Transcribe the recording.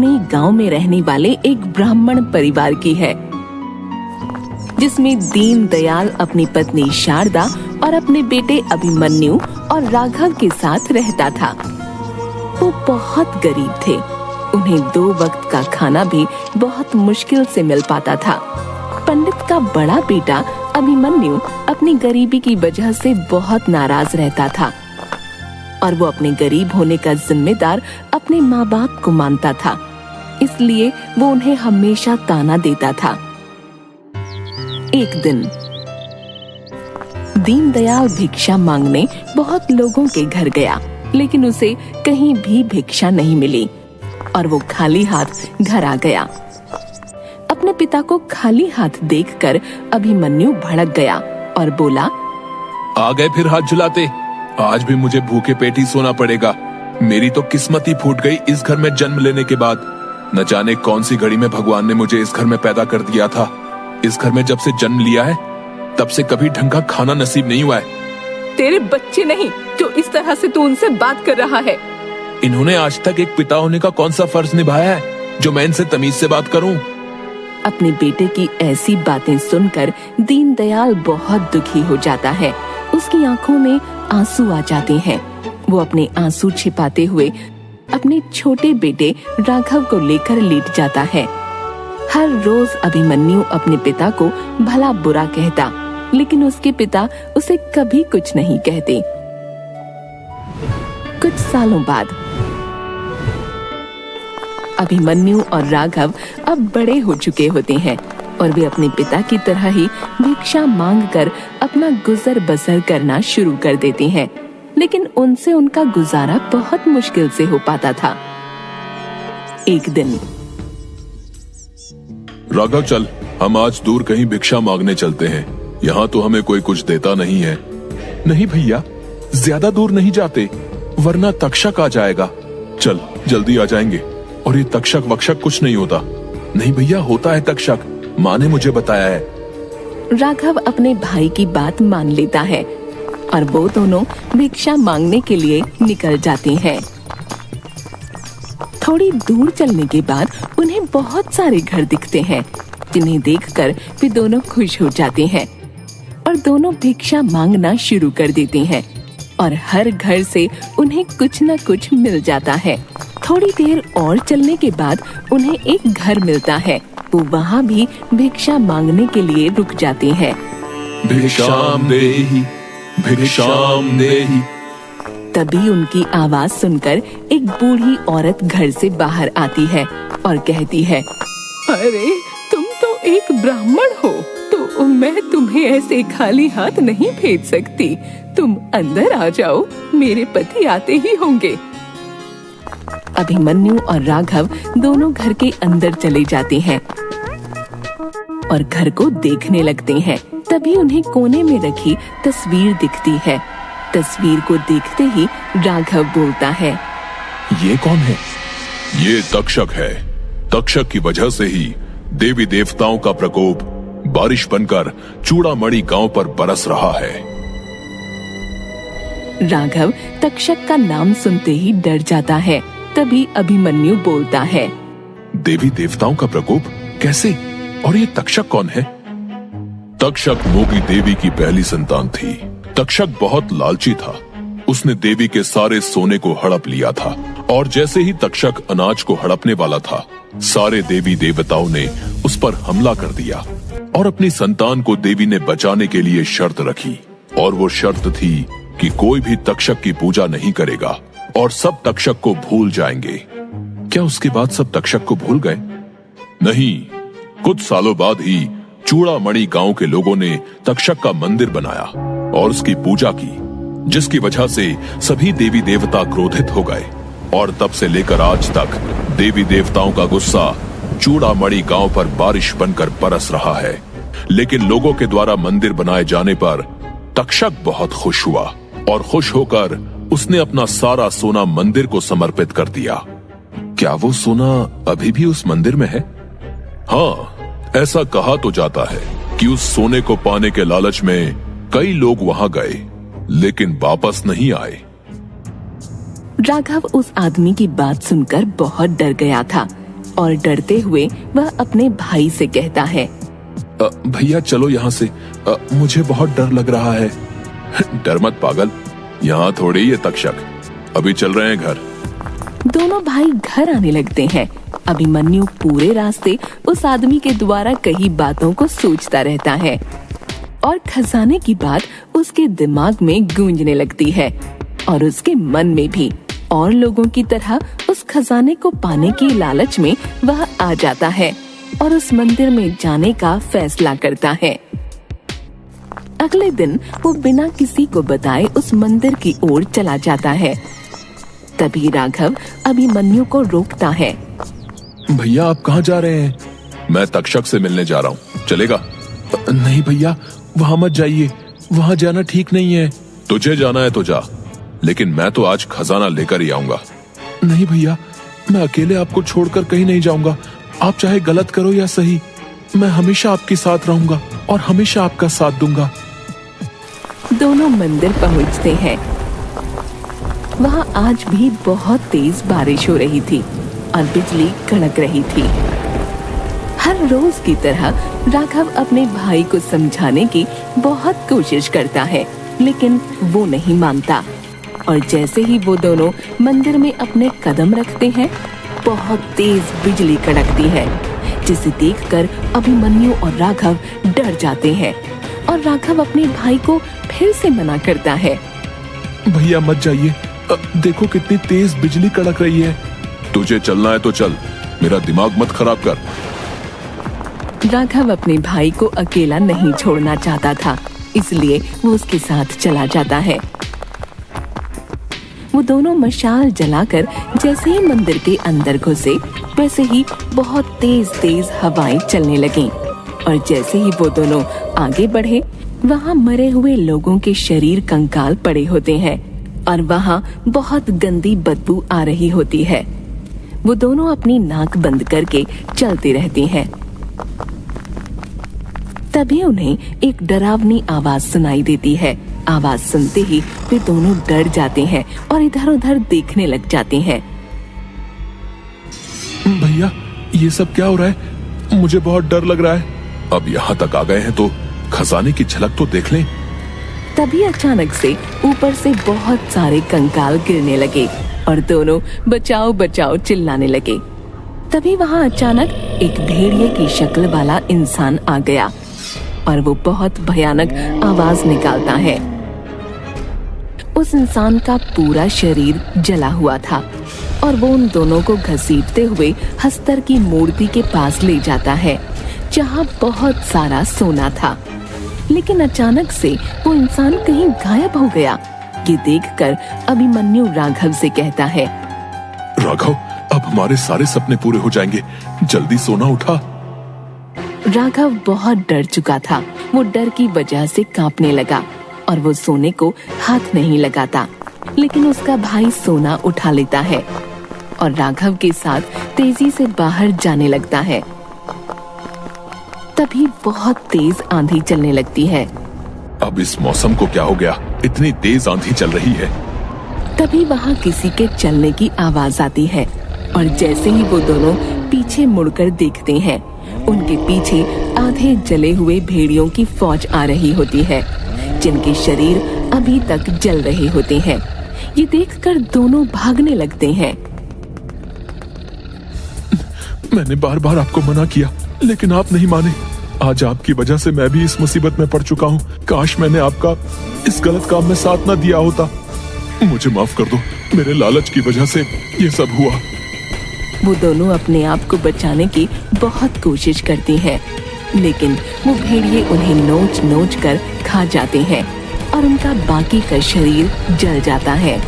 गांव में रहने वाले एक ब्राह्मण परिवार की है, जिसमें दीन दयाल अपनी पत्नी शारदा और अपने बेटे अभिमन्यु और राघव के साथ रहता था। वो बहुत गरीब थे। उन्हें 2 वक्त का खाना भी बहुत मुश्किल से मिल पाता था। पंडित का बड़ा बेटा अभिमन्यु अपनी गरीबी की वजह से बहुत नाराज रहता था और वो अपने गरीब होने का जिम्मेदार अपने माँ बाप को मानता था, इसलिए वो उन्हें हमेशा ताना देता था। एक दिन दीनदयाल भिक्षा मांगने बहुत लोगों के घर गया, लेकिन उसे कहीं भी भिक्षा नहीं मिली और वो खाली हाथ घर आ गया। अपने पिता को खाली हाथ देखकर अभिमन्यु भड़क गया और बोला, आ गए फिर हाथ झुलाते। आज भी मुझे भूखे पेट ही सोना पड़ेगा। मेरी तो किस्मत ही फूट गई इस घर में जन्म लेने के बाद। न जाने कौन सी घड़ी में भगवान ने मुझे इस घर में पैदा कर दिया था। इस घर में जब से जन्म लिया है तब से कभी ढंग का खाना नसीब नहीं हुआ है। तेरे बच्चे नहीं जो इस तरह से तू उनसे बात कर रहा है। इन्होंने आज तक एक पिता होने का कौन सा फर्ज निभाया है जो मैं इनसे तमीज से बात करूं? अपने बेटे की ऐसी बातें सुनकर दीनदयाल बहुत दुखी हो जाता है। उसकी आंखों में आंसू आ जाते हैं। वो अपने आंसू छिपाते हुए अपने छोटे बेटे राघव को लेकर लेट जाता है। हर रोज अभिमन्यु अपने पिता को भला बुरा कहता, लेकिन उसके पिता उसे कभी कुछ नहीं कहते। कुछ सालों बाद अभिमन्यु और राघव अब बड़े हो चुके होते हैं और वे अपने पिता की तरह ही भिक्षा मांगकर अपना गुजर बसर करना शुरू कर देते हैं, लेकिन उनसे उनका गुजारा बहुत मुश्किल से हो पाता था। एक दिन, राघव चल, हम आज दूर कहीं भिक्षा मांगने चलते हैं। यहाँ तो हमें कोई कुछ देता नहीं है। नहीं भैया, ज्यादा दूर नहीं जाते, वरना तक्षक आ जाएगा। चल जल्दी आ जाएंगे। और ये तक्षक वक्षक कुछ नहीं होता। नहीं भैया, होता है तक्षक, माँ ने मुझे बताया है। राघव अपने भाई की बात मान लेता है और वो दोनों भिक्षा मांगने के लिए निकल जाते हैं। थोड़ी दूर चलने के बाद उन्हें बहुत सारे घर दिखते हैं, जिन्हें देखकर वे दोनों खुश हो जाते हैं और दोनों भिक्षा मांगना शुरू कर देते हैं और हर घर से उन्हें कुछ न कुछ मिल जाता है। थोड़ी देर और चलने के बाद उन्हें एक घर मिलता है। वो वहाँ भी भिक्षा मांगने के लिए रुक जाते हैं। भिक्षाम देहि, भिक्षाम देहि। तभी उनकी आवाज सुनकर एक बूढ़ी औरत घर से बाहर आती है और कहती है, अरे तुम तो एक ब्राह्मण हो, तो मैं तुम्हें ऐसे खाली हाथ नहीं भेज सकती। तुम अंदर आ जाओ, मेरे पति आते ही होंगे। अभिमन्यु और राघव दोनों घर के अंदर चले जाते हैं और घर को देखने लगते हैं। तभी उन्हें कोने में रखी तस्वीर दिखती है। तस्वीर को देखते ही राघव बोलता है, ये कौन है? ये तक्षक है। तक्षक की वजह से ही देवी देवताओं का प्रकोप बारिश बनकर चूड़ामणि गांव पर बरस रहा है। राघव तक्षक का नाम सुनते ही डर जाता है। तभी अभिमन्यु बोलता है, देवी देवताओं का प्रकोप कैसे? और ये तक्षक कौन है? तक्षक मोगी देवी की पहली संतान थी। तक्षक बहुत लालची था। उसने देवी के सारे सोने को हड़प लिया था और जैसे ही तक्षक अनाज को हड़पने वाला था, सारे देवी देवताओं ने उस पर हमला कर दिया और अपनी संतान को देवी ने बचाने के लिए शर्त रखी। और वो शर्त थी कि कोई भी तक्षक की पूजा नहीं करेगा और सब तक्षक को भूल जाएंगे। क्या उसके बाद सब तक्षक को भूल गए? नहीं, कुछ सालों बाद ही चूड़ामणि गांव के लोगों ने तक्षक का मंदिर बनाया और उसकी पूजा की, जिसकी वजह से सभी देवी देवता क्रोधित हो गए। और तब से लेकर आज तक देवी देवताओं का गुस्सा चूड़ामणि गांव पर बारिश बनकर बरस रहा है। लेकिन लोगों के द्वारा मंदिर बनाए जाने पर तक्षक बहुत खुश हुआ और खुश होकर उसने अपना सारा सोना मंदिर को समर्पित कर दिया। क्या वो सोना अभी भी उस मंदिर में है? हाँ, ऐसा कहा तो जाता है कि उस सोने को पाने के लालच में कई लोग वहां गए, लेकिन वापस नहीं आए। राघव उस आदमी की बात सुनकर बहुत डर गया था, और डरते हुए वह अपने भाई से कहता है, भैया चलो यहाँ से, मुझे बहुत डर लग रहा है। डर मत पागल, यहाँ थोड़ी ये तक्षक, अभी चल रहे हैं घर। दोनों भाई घर आने लगते हैं। अभिमन्यु पूरे रास्ते उस आदमी के द्वारा कही बातों को सोचता रहता है और खजाने की बात उसके दिमाग में गूंजने लगती है और उसके मन में भी। और लोगों की तरह उस खजाने को पाने की लालच में वह आ जाता है और उस मंदिर में जाने का फैसला करता है। अगले दिन वो बिना किसी को बताए उस मंदिर की ओर चला जाता है। तभी राघव अभिमन्यु को रोकता है। भैया आप कहाँ जा रहे हैं? मैं तक्षक से मिलने जा रहा हूँ, चलेगा? नहीं भैया, वहाँ मत जाइए, वहाँ जाना ठीक नहीं है। तुझे जाना है तो जा, लेकिन मैं तो आज खजाना लेकर ही आऊंगा। नहीं भैया, मैं अकेले आपको छोड़कर कहीं नहीं जाऊंगा। आप चाहे गलत करो या सही, मैं हमेशा आपके साथ रहूंगा और हमेशा आपका साथ दूंगा। दोनों मंदिर पहुंचते हैं। वहाँ आज भी बहुत तेज बारिश हो रही थी और बिजली कड़क रही थी। हर रोज की तरह राघव अपने भाई को समझाने की बहुत कोशिश करता है, लेकिन वो नहीं मानता। और जैसे ही वो दोनों मंदिर में अपने कदम रखते हैं, बहुत तेज बिजली कड़कती है, जिसे देखकर अभिमन्यु और राघव डर जाते हैं और राघव अपने भाई को फिर से मना करता है। भैया मत जाइए, देखो कितनी तेज बिजली कड़क रही है। तुझे चलना है तो चल, मेरा दिमाग मत खराब कर। राघव अपने भाई को अकेला नहीं छोड़ना चाहता था, इसलिए वो उसके साथ चला जाता है। वो दोनों मशाल जलाकर जैसे ही मंदिर के अंदर घुसे, वैसे ही बहुत तेज तेज हवाएं चलने लगीं। और जैसे ही वो दोनों आगे बढ़े, वहाँ मरे हुए लोगों के शरीर कंकाल पड़े होते हैं और वहाँ बहुत गंदी बदबू आ रही होती है। वो दोनों अपनी नाक बंद करके चलते रहते हैं। तभी उन्हें एक डरावनी आवाज सुनाई देती है। आवाज सुनते ही वे दोनों डर जाते हैं और इधर उधर देखने लग जाते हैं। भैया ये सब क्या हो रहा है? मुझे बहुत डर लग रहा है। अब यहाँ तक आ गए हैं तो खजाने की झलक तो देख लें। तभी अचानक से ऊपर से बहुत सारे कंकाल गिरने लगे और दोनों बचाओ बचाओ चिल्लाने लगे। तभी वहाँ अचानक एक भेड़िए की शक्ल वाला इंसान आ गया और वो बहुत भयानक आवाज निकालता है। उस इंसान का पूरा शरीर जला हुआ था और वो उन दोनों को घसीटते हुए हस्तर की मूर्ति के पास ले जाता है, जहाँ बहुत सारा सोना था। लेकिन अचानक से वो इंसान कहीं गायब हो गया। ये देखकर अभिमन्यु राघव से कहता है, राघव अब हमारे सारे सपने पूरे हो जाएंगे, जल्दी सोना उठा। राघव बहुत डर चुका था। वो डर की वजह से कांपने लगा और वो सोने को हाथ नहीं लगाता। लेकिन उसका भाई सोना उठा लेता है और राघव के साथ तेजी से बाहर जाने लगता है। तभी बहुत तेज आंधी चलने लगती है। अब इस मौसम को क्या हो गया? इतनी तेज आंधी चल रही है। तभी वहाँ किसी के चलने की आवाज आती है और जैसे ही वो दोनों पीछे मुड़कर देखते हैं, उनके पीछे आधे जले हुए भेड़ियों की फौज आ रही होती है, जिनके शरीर अभी तक जल रहे होते हैं। ये देखकर दोनों भागने लगते हैं। मैंने बार बार आपको मना किया, लेकिन आप नहीं माने। आज आपकी वजह से मैं भी इस मुसीबत में पड़ चुका हूँ। काश मैंने आपका इस गलत काम में साथ ना दिया होता। मुझे माफ कर दो, मेरे लालच की वजह से ये सब हुआ। वो दोनों अपने आप को बचाने की बहुत कोशिश करती हैं, लेकिन वो भेड़िए उन्हें नोच नोच कर खा जाते हैं और उनका बाकी का शरीर जल जाता है।